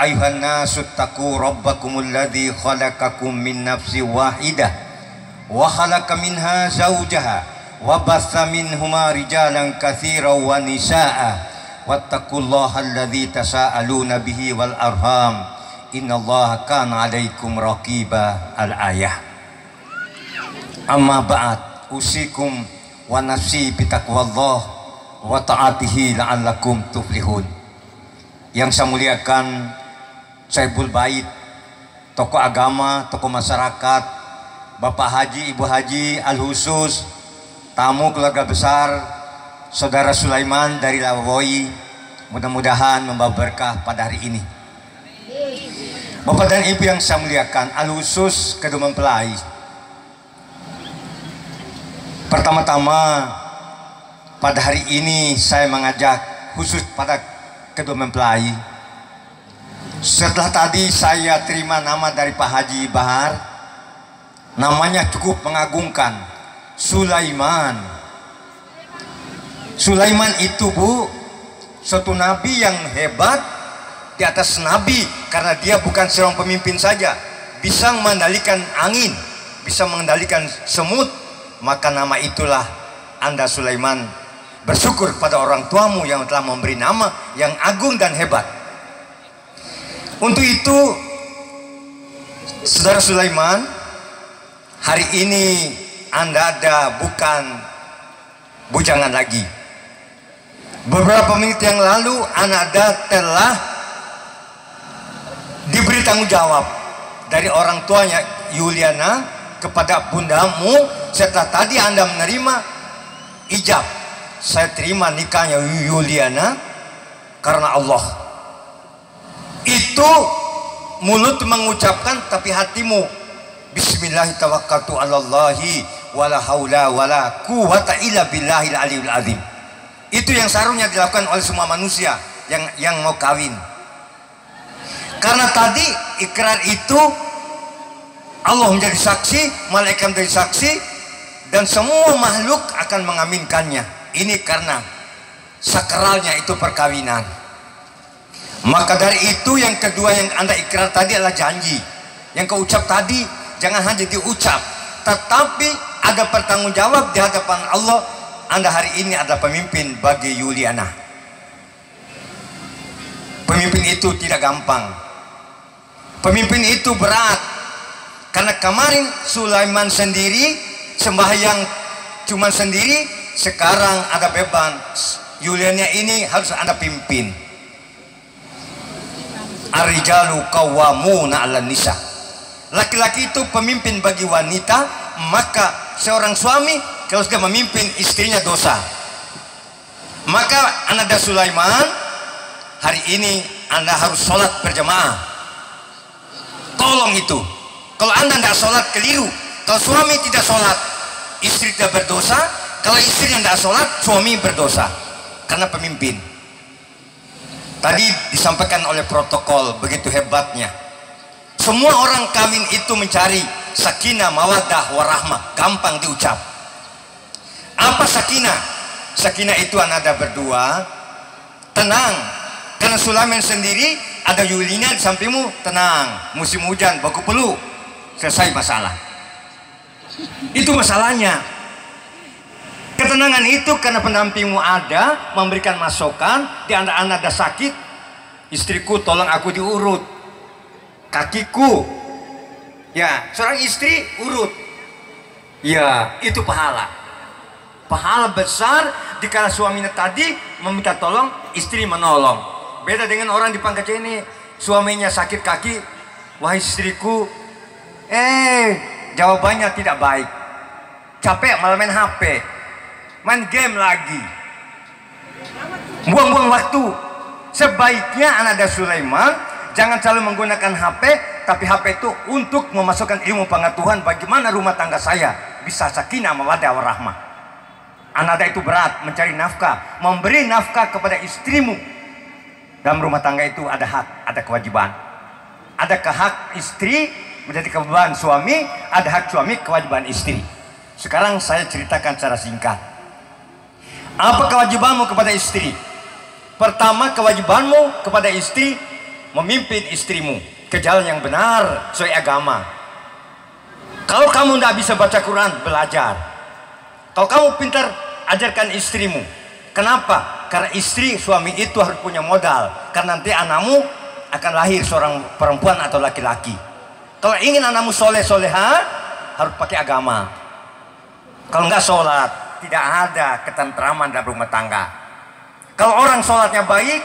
ayuhan nasu taqu rabbakumul ladzi khalaqakum min nafsin wahidah wa khalaqa minha zawjaha wa batha minhuma rijalan katsiran wa nisaa'a wattaqullaha alladzi tasaaluna bihi wal arham innallaha kana 'alaikum raqiba. Al-ayah. Amma ba'd, usikum wa nafsi bitaqwallah wa ta'atihi la'allakum tuflihun. Yang saya muliakan Saibul Bait, tokoh agama, tokoh masyarakat, Bapak Haji, Ibu Haji Al-Husus, tamu keluarga besar Saudara Sulaiman dari Lawoi, mudah-mudahan membawa berkah pada hari ini. Bapak dan Ibu yang saya muliakan, Al-Husus kedua mempelai. Pertama-tama pada hari ini saya mengajak khusus pada kedua mempelai. Setelah tadi saya terima nama dari Pak Haji Bahar, namanya cukup mengagumkan, Sulaiman. Sulaiman itu Bu, suatu nabi yang hebat di atas nabi, karena dia bukan seorang pemimpin saja, bisa mengendalikan angin, bisa mengendalikan semut. Maka nama itulah Anda Sulaiman. Bersyukur pada orang tuamu yang telah memberi nama yang agung dan hebat. Untuk itu, Saudara Sulaiman, hari ini Anda ada bukan bujangan lagi. Beberapa menit yang lalu Anda telah diberi tanggung jawab dari orang tuanya Yuliana kepada bundamu. Setelah tadi Anda menerima ijab, saya terima nikahnya Yuliana karena Allah. Itu mulut mengucapkan tapi hatimu bismillah tawakkaltu 'alallahi wala haula wala quwata illa billahil aliyil azim. Itu yang seharusnya dilakukan oleh semua manusia yang mau kawin. Karena tadi ikrar itu Allah menjadi saksi, malaikat menjadi saksi, dan semua makhluk akan mengaminkannya. Ini karena sakralnya itu perkawinan. Maka dari itu yang kedua yang Anda ikrar tadi adalah janji. Yang kau ucap tadi jangan hanya diucap, tetapi ada pertanggung jawab di hadapan Allah. Anda hari ini adalah pemimpin bagi Yuliana. Pemimpin itu tidak gampang. Pemimpin itu berat. Karena kemarin Sulaiman sendiri sembahyang cuma sendiri, sekarang ada beban. Yuliana ini harus Anda pimpin. Ar-rijalu qawwamuna 'alan nisa. Laki-laki itu pemimpin bagi wanita, maka seorang suami kalau sudah memimpin istrinya dosa. Maka Anda Sulaiman, hari ini Anda harus sholat berjamaah. Tolong itu. Kalau Anda tidak sholat keliru. Kalau suami tidak sholat, istri tidak berdosa. Kalau istri yang tidak sholat, suami berdosa. Karena pemimpin. Tadi disampaikan oleh protokol begitu hebatnya. Semua orang kawin itu mencari sakinah, mawaddah, warahmah. Gampang diucap. Apa sakinah? Sakinah itu Anda berdua tenang. Karena Sulaiman sendiri ada Yulina di sampingmu, tenang. Musim hujan, baku peluk, selesai masalah. Itu masalahnya. Ketenangan itu karena pendampingmu ada, memberikan masukan. Di Anda ada sakit, istriku tolong aku diurut, kakiku, ya seorang istri urut, ya itu pahala. Pahala besar dikala suaminya tadi meminta tolong, istri menolong. Beda dengan orang di Pangkal ini, suaminya sakit kaki, wahai istriku, jawabannya tidak baik, capek malah main HP, main game lagi, buang-buang waktu. Sebaiknya Anda Sulaiman jangan selalu menggunakan HP, tapi HP itu untuk memasukkan ilmu pengetahuan bagaimana rumah tangga saya bisa sakinah mawaddah warahmah. Anda itu berat mencari nafkah, memberi nafkah kepada istrimu. Dalam rumah tangga itu ada hak, ada kewajiban. Adakah hak istri menjadi kewajiban suami, ada hak suami kewajiban istri. Sekarang saya ceritakan secara singkat. Apa kewajibanmu kepada istri? Pertama, kewajibanmu kepada istri memimpin istrimu ke jalan yang benar sesuai agama. Kalau kamu tidak bisa baca Quran, belajar. Kalau kamu pintar, ajarkan istrimu. Kenapa? Karena istri, suami itu harus punya modal. Karena nanti anakmu akan lahir seorang perempuan atau laki-laki. Kalau ingin anakmu soleh soleha, harus pakai agama. Kalau nggak sholat, tidak ada ketentraman dalam rumah tangga. Kalau orang sholatnya baik,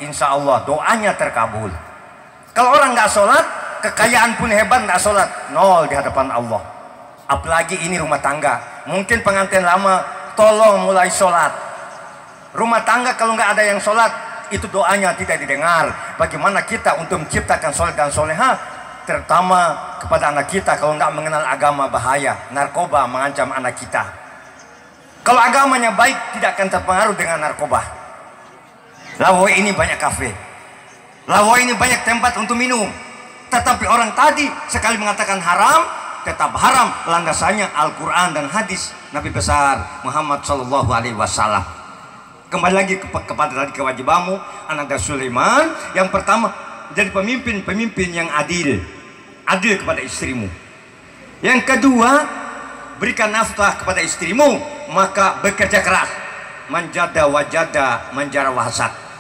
insya Allah doanya terkabul. Kalau orang nggak sholat, kekayaan pun hebat, nggak sholat, nol di hadapan Allah. Apalagi ini rumah tangga. Mungkin pengantin lama, tolong mulai sholat. Rumah tangga kalau nggak ada yang sholat, itu doanya tidak didengar. Bagaimana kita untuk menciptakan sholat dan soleha, terutama kepada anak kita. Kalau nggak mengenal agama, bahaya. Narkoba mengancam anak kita. Kalau agamanya baik, tidak akan terpengaruh dengan narkoba. Lawai ini banyak kafe, lawai ini banyak tempat untuk minum. Tetapi orang tadi sekali mengatakan haram, tetap haram. Landasannya Al-Quran dan hadis Nabi besar Muhammad SAW. Kembali lagi kepada tadi kewajibanmu, Ananda Sulaiman. Yang pertama, jadi pemimpin yang adil kepada istrimu. Yang kedua, berikan nafkah kepada istrimu, maka bekerja keras. Manjada wajada manjara wahasak.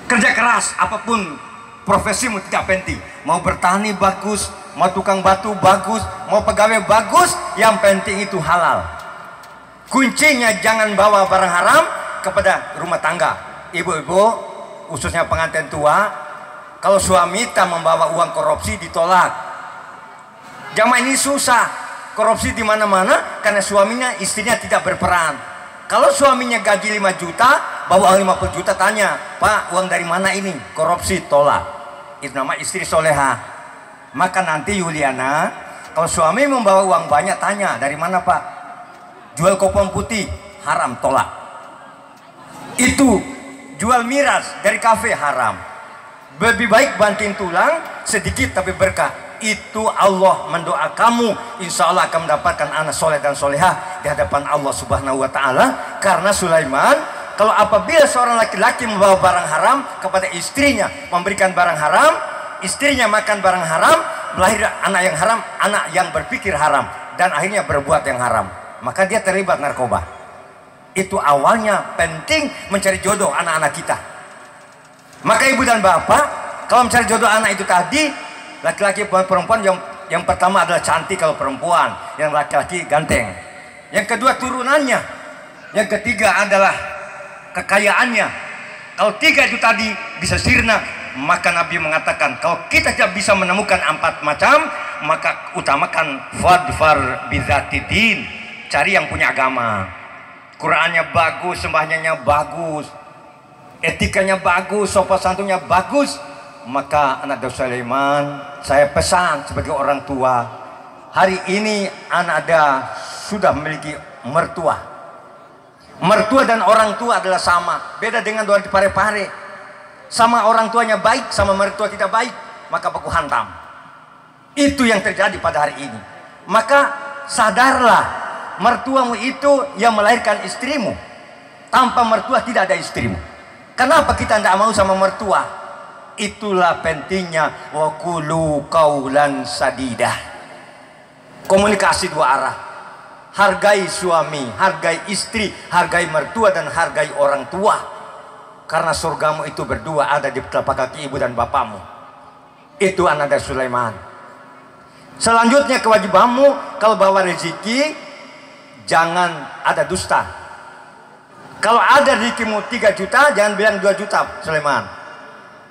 Kerja keras, apapun profesimu tidak penting. Mau bertani bagus, mau tukang batu bagus, mau pegawai bagus, yang penting itu halal. Kuncinya jangan bawa barang haram kepada rumah tangga. Ibu-ibu, khususnya pengantin tua, kalau suami tak membawa uang korupsi, ditolak. Zaman ini susah, korupsi di mana-mana karena suaminya, istrinya tidak berperan. Kalau suaminya gaji 5 juta, bawa uang 50 juta, tanya, Pak, uang dari mana ini? Korupsi, tolak. Itu nama istri soleha. Maka nanti Yuliana, kalau suami membawa uang banyak, tanya, dari mana Pak? Jual kopong putih, haram, tolak. Itu jual miras dari kafe, haram. Lebih baik banting tulang sedikit tapi berkah. Itu Allah mendoa kamu, insya Allah akan mendapatkan anak soleh dan soleha di hadapan Allah Subhanahu wa Ta'ala. Karena Sulaiman, kalau apabila seorang laki-laki membawa barang haram kepada istrinya, memberikan barang haram, istrinya makan barang haram, melahir anak yang haram, anak yang berpikir haram, dan akhirnya berbuat yang haram, maka dia terlibat narkoba. Itu awalnya penting mencari jodoh anak-anak kita. Maka ibu dan bapak, kalau mencari jodoh anak itu tadi, laki-laki perempuan, yang pertama adalah cantik kalau perempuan, yang laki-laki ganteng. Yang kedua turunannya, yang ketiga adalah kekayaannya. Kalau 3 itu tadi bisa sirna, maka Nabi mengatakan kalau kita tidak bisa menemukan 4 macam, maka utamakan fadfar bizatidin, cari yang punya agama. Qurannya bagus, sembahyanya bagus, etikanya bagus, sopan santunnya bagus. Maka anak Sulaiman, saya pesan sebagai orang tua, hari ini Anda sudah memiliki mertua. Mertua dan orang tua adalah sama, beda dengan doa di pare-pare. Sama orang tuanya baik, sama mertua tidak baik, maka baku hantam. Itu yang terjadi pada hari ini. Maka sadarlah, mertuamu itu yang melahirkan istrimu. Tanpa mertua tidak ada istrimu. Kenapa kita tidak mau sama mertua? Itulah pentingnya waqulu qaulan sadidah. Komunikasi 2 arah. Hargai suami, hargai istri, hargai mertua, dan hargai orang tua. Karena surgamu itu berdua ada di telapak kaki ibu dan bapamu. Itu Ananda Sulaiman. Selanjutnya kewajibanmu, kalau bawa rezeki, jangan ada dusta. Kalau ada rezekimu 3 juta, jangan bilang 2 juta, Sulaiman.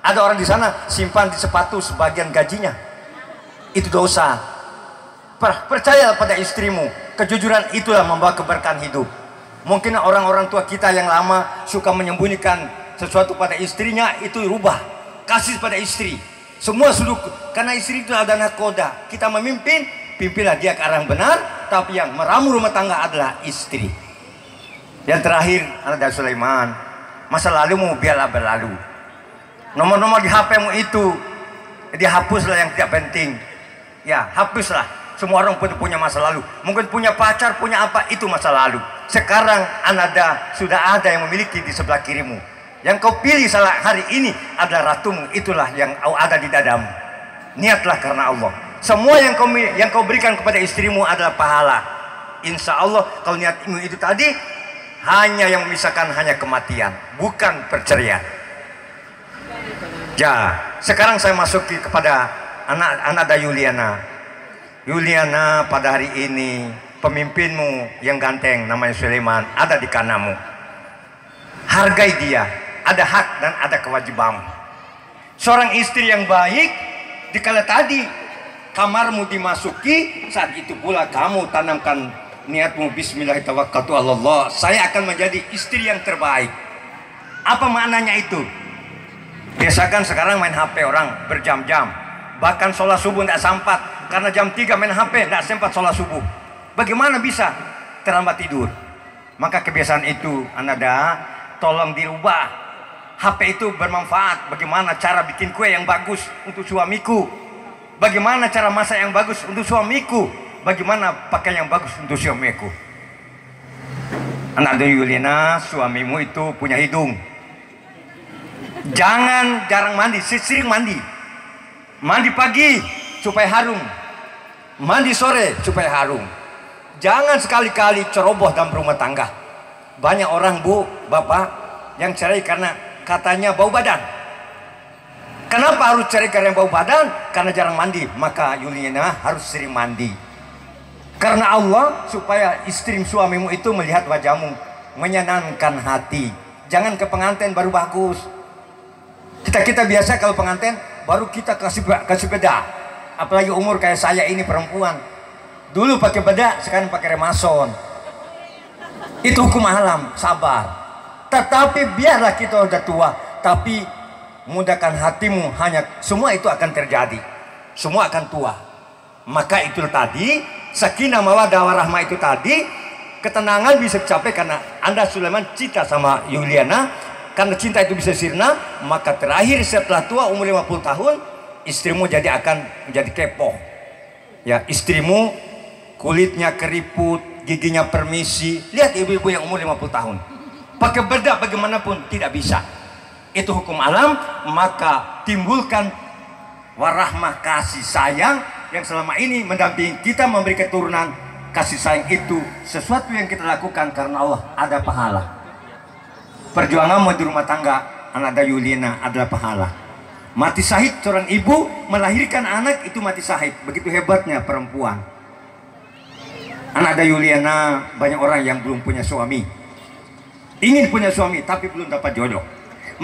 Ada orang di sana simpan di sepatu sebagian gajinya. Itu dosa. Percaya pada istrimu. Kejujuran itulah membawa keberkahan hidup. Mungkin orang-orang tua kita yang lama suka menyembunyikan sesuatu pada istrinya, itu rubah. Kasih pada istri. Semua suluk. Karena istri itu adalah nakoda. Kita memimpin, pimpinlah dia ke arah yang benar. Tapi yang meramu rumah tangga adalah istri. Yang terakhir, Ananda Sulaiman, masa lalumu biarlah berlalu. Nomor-nomor di HP-mu itu dihapuslah yang tidak penting. Ya, hapuslah. Semua orang punya masa lalu. Mungkin punya pacar, punya apa, itu masa lalu. Sekarang Ananda sudah ada yang memiliki di sebelah kirimu. Yang kau pilih salah hari ini adalah ratumu, itulah yang ada di dadamu. Niatlah karena Allah. Semua yang kau berikan kepada istrimu adalah pahala. Insya Allah kalau niatmu itu tadi, hanya yang memisahkan hanya kematian, bukan perceraian. Ya, sekarang saya masuki kepada anak Yuliana. Yuliana, pada hari ini pemimpinmu yang ganteng namanya Sulaiman ada di kananmu. Hargai dia. Ada hak dan ada kewajiban. Seorang istri yang baik, dikala tadi kamarmu dimasuki, saat itu pula kamu tanamkan niatmu, bismillahirrahmanirrahim, saya akan menjadi istri yang terbaik. Apa maknanya itu? Biasakan sekarang main HP orang berjam-jam, bahkan sholat subuh tidak sempat, karena jam 3 main HP tidak sempat sholat subuh. Bagaimana bisa terlambat tidur? Maka kebiasaan itu Ananda tolong dirubah. HP itu bermanfaat. Bagaimana cara bikin kue yang bagus untuk suamiku, bagaimana cara masak yang bagus untuk suamiku, bagaimana pakai yang bagus untuk suamiku. Anak Yuliana, suamimu itu punya hidung. Jangan jarang mandi, sering mandi. Mandi pagi supaya harum, mandi sore supaya harum. Jangan sekali-kali ceroboh dalam rumah tangga. Banyak orang, bu, bapak, yang cerai karena katanya bau badan. Kenapa harus cerai karena bau badan? Karena jarang mandi. Maka Yuliana harus sering mandi. Karena Allah, supaya istri suamimu itu melihat wajahmu, menyenangkan hati. Jangan ke pengantin baru bagus. Kita biasa kalau pengantin baru kita kasih beda. Apalagi umur kayak saya ini perempuan. Dulu pakai beda, sekarang pakai remason. Itu hukum alam, sabar. Tetapi biarlah kita udah tua, tapi mudahkan hatimu, hanya semua itu akan terjadi. Semua akan tua. Maka itu tadi, sakinah mawaddah warahmah itu tadi, ketenangan bisa dicapai karena Anda Sulaiman cinta sama Yuliana. Karena cinta itu bisa sirna, maka terakhir setelah tua umur 50 tahun, istrimu akan menjadi kepo. Ya, istrimu kulitnya keriput, giginya permisi. Lihat ibu-ibu yang umur 50 tahun. Pakai bedak bagaimanapun tidak bisa. Itu hukum alam. Maka timbulkan warahmah, kasih sayang yang selama ini mendampingi kita, memberi keturunan. Kasih sayang itu sesuatu yang kita lakukan karena Allah, ada pahala. Perjuanganmu di rumah tangga anak Yuliana adalah pahala. Mati syahid seorang ibu melahirkan anak itu mati syahid. Begitu hebatnya perempuan. Anak Yuliana, banyak orang yang belum punya suami, ingin punya suami tapi belum dapat jodoh.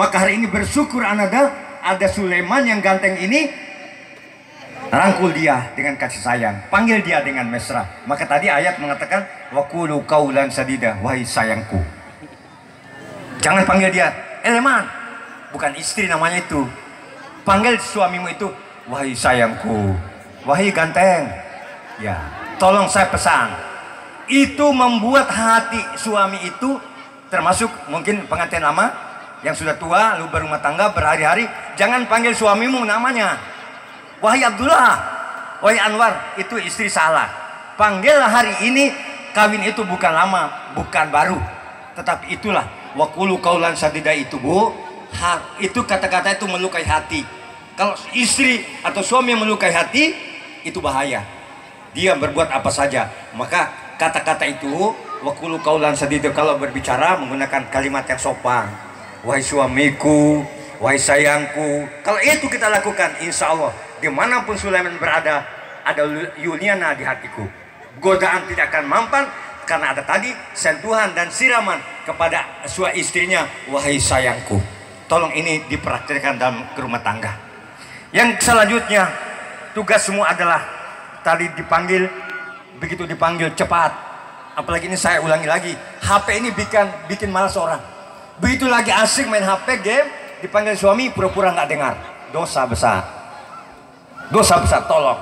Maka hari ini bersyukur Ananda ada Sulaiman yang ganteng ini. Rangkul dia dengan kasih sayang, panggil dia dengan mesra. Maka tadi ayat mengatakan waqulu qaulan sadida, wahai sayangku. Jangan panggil dia eleman, bukan istri namanya itu. Panggil suamimu itu wahai sayangku, wahai ganteng. Ya, tolong saya pesan. Itu membuat hati suami itu, termasuk mungkin pengantin lama yang sudah tua, lu berumah tangga berhari-hari, jangan panggil suamimu namanya wahai Abdullah, wahai Anwar, itu istri salah. Panggillah hari ini. Kawin itu bukan lama, bukan baru, tetapi itulah waqulu qaulan sadida itu, bu. Itu kata-kata itu melukai hati. Kalau istri atau suami yang melukai hati, itu bahaya. Dia berbuat apa saja. Maka kata-kata itu waqulu qaulan sadida, kalau berbicara menggunakan kalimat yang sopan. Wahai suamiku, wahai sayangku. Kalau itu kita lakukan, insya Allah dimanapun Sulaiman berada, ada Yuliana di hatiku. Godaan tidak akan mampan, karena ada tadi sentuhan dan siraman kepada suami istrinya, wahai sayangku. Tolong ini dipraktikkan dalam rumah tangga. Yang selanjutnya, tugas semua adalah tadi dipanggil, begitu dipanggil cepat. Apalagi ini saya ulangi lagi, HP ini bikin malas orang. Begitu lagi asik main HP game, dipanggil suami pura-pura nggak dengar. Dosa besar. Dosa besar, tolong.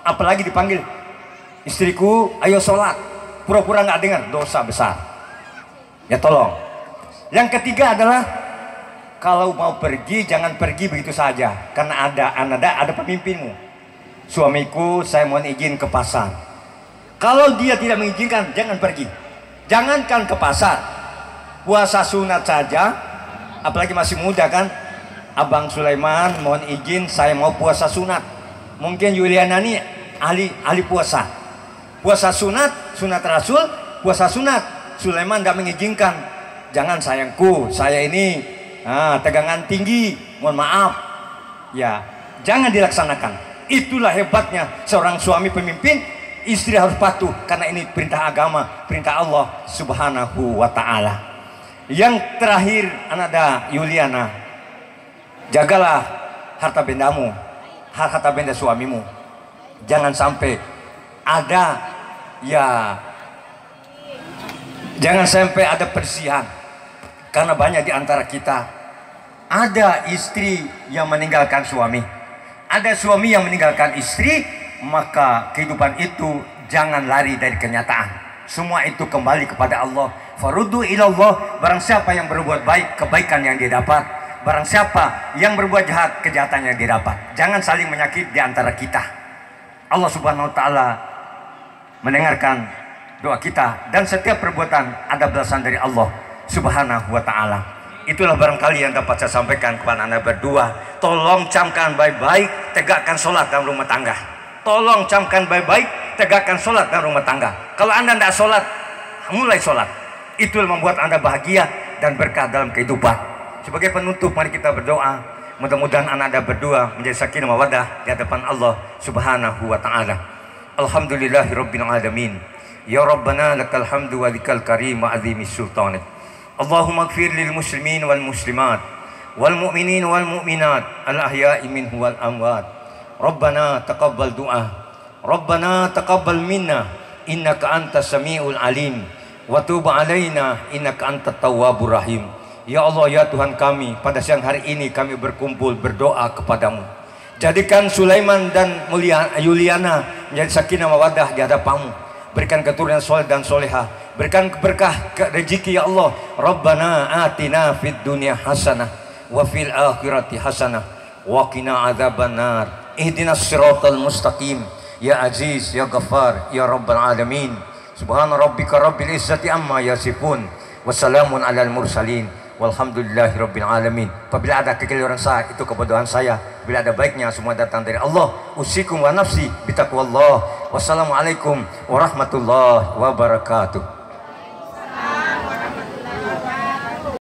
Apalagi dipanggil istriku, ayo sholat, pura-pura nggak dengar, dosa besar. Ya tolong. Yang ketiga adalah kalau mau pergi jangan pergi begitu saja, karena ada pemimpinmu. Suamiku, saya mohon izin ke pasar. Kalau dia tidak mengizinkan, jangan pergi. Jangankan ke pasar, puasa sunat saja apalagi masih muda kan. Abang Sulaiman, mohon izin saya mau puasa sunat. Mungkin Yuliana ini ahli puasa. Puasa sunat, sunat Rasul, puasa sunat. Sulaiman tidak mengizinkan. Jangan sayangku, saya ini tegangan tinggi, mohon maaf. Ya, jangan dilaksanakan. Itulah hebatnya seorang suami pemimpin, istri harus patuh karena ini perintah agama, perintah Allah Subhanahu wa taala. Yang terakhir, ananda Yuliana, jagalah harta bendamu, harta benda suamimu. Jangan sampai ada jangan sampai ada persihan. Karena banyak di antara kita ada istri yang meninggalkan suami, ada suami yang meninggalkan istri. Maka kehidupan itu jangan lari dari kenyataan. Semua itu kembali kepada Allah. Faruddu ilallah. Barang siapa yang berbuat baik, kebaikan yang dia dapat. Barang siapa yang berbuat jahat, kejahatan yang didapat. Jangan saling menyakiti di antara kita. Allah Subhanahu wa taala mendengarkan doa kita, dan setiap perbuatan ada balasan dari Allah Subhanahu wa taala. Itulah barangkali yang dapat saya sampaikan kepada Anda berdua. Tolong camkan baik-baik, tegakkan sholat dalam rumah tangga. Tolong camkan baik-baik, tegakkan sholat dalam rumah tangga. Kalau Anda tidak sholat, mulai sholat. Itulah membuat Anda bahagia dan berkah dalam kehidupan. Sebagai penutup, mari kita berdoa. Mudah-mudahan Anda berdua menjadi sakinah mawaddah di hadapan Allah Subhanahu wa taala. Alhamdulillahirabbil alamin. Ya Rabbana lakal hamdu wa likal karim wa azimis sultanik. Allahumma ighfir lil muslimin wal muslimat wal mu'minin wal mu'minat al ahya'i minhum wal amwat. Rabbana taqabbal du'a. Rabbana taqabbal minna innaka antas samiul alim wa tub alaina innaka antat tawwabur rahim. Ya Allah, ya Tuhan kami, pada siang hari ini kami berkumpul berdoa kepadamu. Jadikan Sulaiman dan Yuliana menjadi sakinah mawaddah di hadapanmu. Berikan keturunan soleh dan solehah. Berikan berkah rezeki ya Allah. Rabbana atina fid dunya hasanah wa fil akhirati hasanah wa qina adzabannar. Ihdinas siratal mustaqim. Ya Aziz, ya Ghaffar, ya Rabbal alamin. Subhana rabbika rabbil izzati amma yasifun. Wassalamun alal mursalin. Walhamdulillahirabbil alamin. Apabila ada kekeliruan saya, itu kebodohan saya. Bila ada baiknya, semua datang dari Allah. Usikum wa nafsi bitaqwallah. Wassalamualaikum warahmatullahi wabarakatuh.